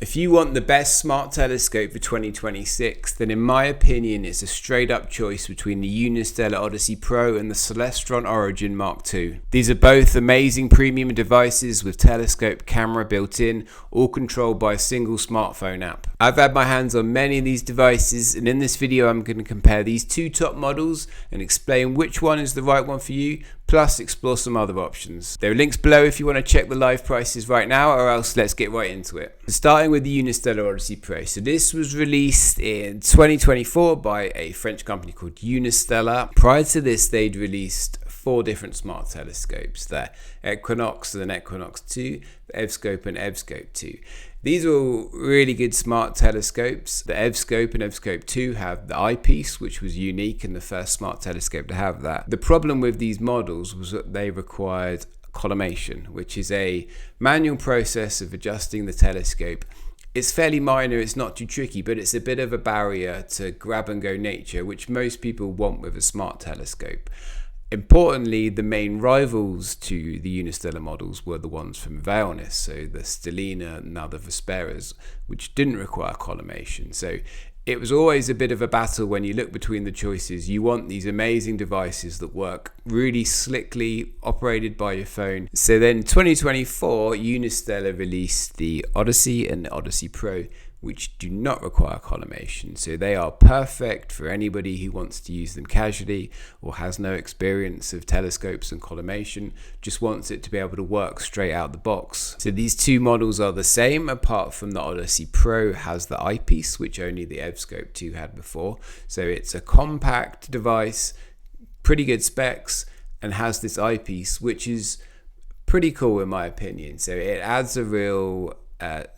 If you want the best smart telescope for 2026, then in my opinion it's a straight up choice between the Unistellar Odyssey Pro and the Celestron Origin Mark II. These are both amazing premium devices with telescope camera built in, all controlled by a single smartphone app. I've had my hands on many of these devices, and in this video I'm going to compare these two top models and explain which one is the right one for you, plus explore some other options. There are links below if you want to check the live prices right now, or else let's get right into it. Starting with the Unistellar Odyssey Pro. So this was released in 2024 by a French company called Unistellar. Prior to this, they'd released 4 different smart telescopes: the Equinox and Equinox 2, the Evscope and Evscope 2. These are all really good smart telescopes. The Evscope and Evscope 2 have the eyepiece, which was unique and the first smart telescope to have that. The problem with these models was that they required collimation, which is a manual process of adjusting the telescope. It's fairly minor, it's not too tricky, but it's a bit of a barrier to grab and go nature, which most people want with a smart telescope. Importantly, the main rivals to the Unistellar models were the ones from Vailnus, so the Stellina and now the Vesperas, which didn't require collimation. So it was always a bit of a battle when you look between the choices. You want these amazing devices that work really slickly, operated by your phone. So then 2024, Unistellar released the Odyssey and the Odyssey Pro, which do not require collimation. So they are perfect for anybody who wants to use them casually or has no experience of telescopes and collimation, just wants it to be able to work straight out the box. So these two models are the same, apart from the Odyssey Pro has the eyepiece, which only the Evscope 2 had before. So it's a compact device, pretty good specs, and has this eyepiece, which is pretty cool in my opinion. So it adds a real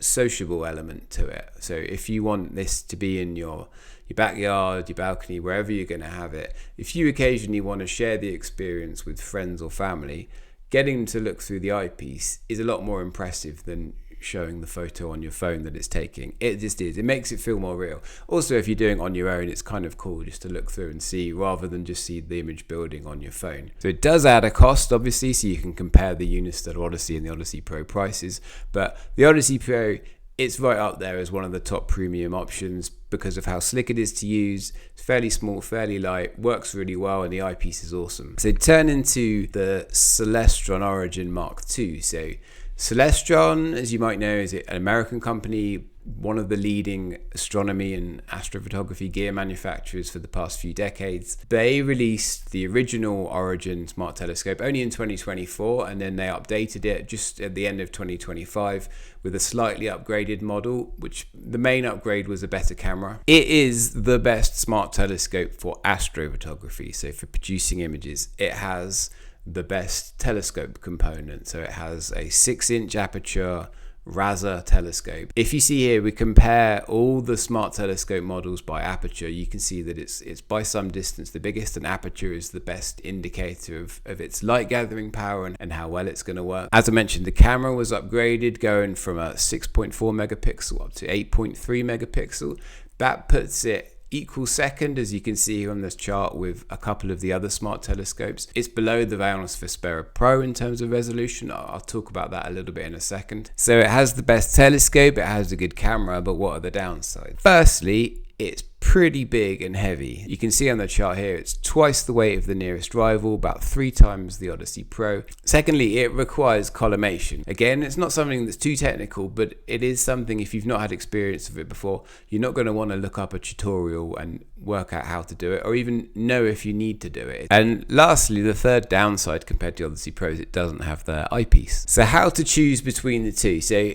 sociable element to it. So if you want this to be in your backyard, your balcony, wherever you're going to have it, if you occasionally want to share the experience with friends or family, getting them to look through the eyepiece is a lot more impressive than showing the photo on your phone that it's taking. It just is. It makes it feel more real. Also, if you're doing it on your own, it's kind of cool just to look through and see, rather than just see the image building on your phone. So it does add a cost, obviously, so you can compare the Unistellar Odyssey and the Odyssey Pro prices. But the Odyssey Pro, it's right up there as one of the top premium options because of how slick it is to use. It's fairly small, fairly light, works really well, and the eyepiece is awesome. So turn into the Celestron Origin Mark II. So Celestron, as you might know, is an American company, one of the leading astronomy and astrophotography gear manufacturers for the past few decades. They released the original Origin smart telescope only in 2024, and then they updated it just at the end of 2025 with a slightly upgraded model, which the main upgrade was a better camera. It is the best smart telescope for astrophotography, so for producing images. It has the best telescope component, so it has a 6-inch aperture Raza telescope. If you see here, we compare all the smart telescope models by aperture. You can see that it's by some distance the biggest, and aperture is the best indicator of its light gathering power and how well it's going to work. As I mentioned, the camera was upgraded, going from a 6.4 megapixel up to 8.3 megapixel. That puts it equal second, as you can see here on this chart, with a couple of the other smart telescopes. It's below the Vailnus Vespera Pro in terms of resolution. I'll talk about that a little bit in a second. So it has the best telescope, it has a good camera, but what are the downsides? Firstly, it's pretty big and heavy. You can see on the chart here, it's twice the weight of the nearest rival, about 3 times the Odyssey Pro. Secondly, it requires collimation. Again, it's not something that's too technical, but it is something, if you've not had experience of it before, you're not going to want to look up a tutorial and work out how to do it, or even know if you need to do it. And lastly, the third downside compared to Odyssey Pro is it doesn't have the eyepiece. So how to choose between the two? So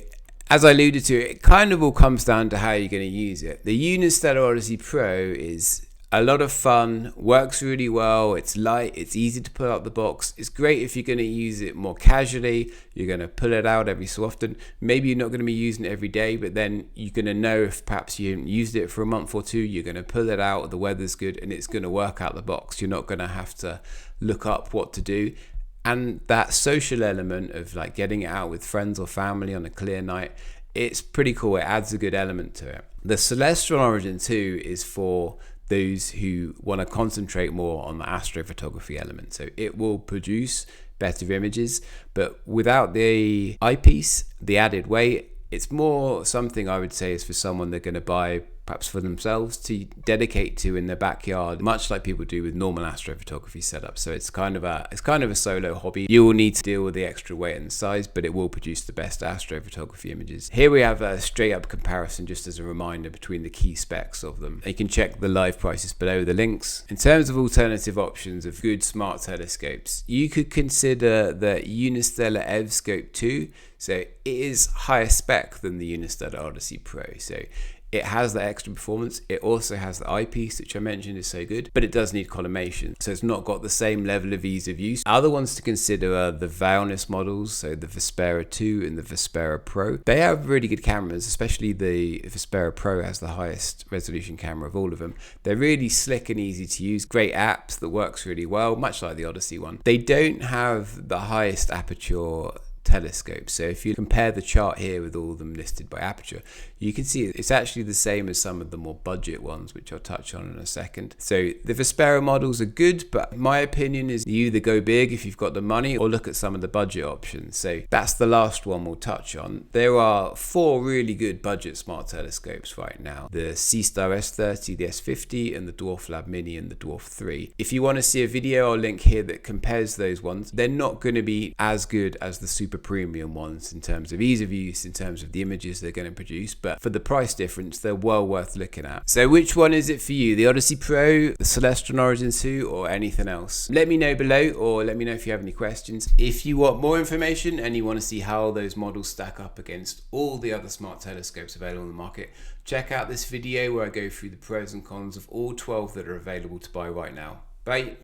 as I alluded to, it kind of all comes down to how you're going to use it. The Unistellar Odyssey Pro is a lot of fun, works really well, it's light, it's easy to pull out the box. It's great if you're going to use it more casually, you're going to pull it out every so often. Maybe you're not going to be using it every day, but then you're going to know if perhaps you haven't used it for a month or two, you're going to pull it out, the weather's good, and it's going to work out the box. You're not going to have to look up what to do. And that social element of like getting it out with friends or family on a clear night, it's pretty cool. It adds a good element to it. The Celestron Origin 2 is for those who want to concentrate more on the astrophotography element. So it will produce better images, but without the eyepiece, the added weight, it's more something I would say is for someone they're going to buy perhaps for themselves to dedicate to in their backyard, much like people do with normal astrophotography setup. So it's kind of a solo hobby. You will need to deal with the extra weight and size, but it will produce the best astrophotography images. Here we have a straight up comparison, just as a reminder, between the key specs of them. You can check the live prices below the links. In terms of alternative options of good smart telescopes, you could consider the Unistellar Scope 2. So it is higher spec than the Unistellar Odyssey Pro. So it has that extra performance. It also has the eyepiece, which I mentioned is so good, but it does need collimation. So it's not got the same level of ease of use. Other ones to consider are the Vailness models, so the Vespera 2 and the Vespera Pro. They have really good cameras, especially the Vespera Pro has the highest resolution camera of all of them. They're really slick and easy to use. Great apps that works really well, much like the Odyssey one. They don't have the highest aperture telescope. So if you compare the chart here with all of them listed by aperture, you can see it's actually the same as some of the more budget ones, which I'll touch on in a second. So the Vespera models are good, but my opinion is you either go big if you've got the money or look at some of the budget options. So that's the last one we'll touch on. There are 4 really good budget smart telescopes right now: the C-Star S30, the S50, and the Dwarf Lab Mini and the Dwarf 3. If you want to see a video, I'll link here that compares those ones. They're not going to be as good as the super premium ones in terms of ease of use, in terms of the images they're going to produce, but for the price difference, they're well worth looking at. So which one is it for you? The Odyssey Pro, the Celestron Origin 2, or anything else? Let me know below, or let me know if you have any questions. If you want more information and you want to see how those models stack up against all the other smart telescopes available on the market, check out this video where I go through the pros and cons of all 12 that are available to buy right now. Bye.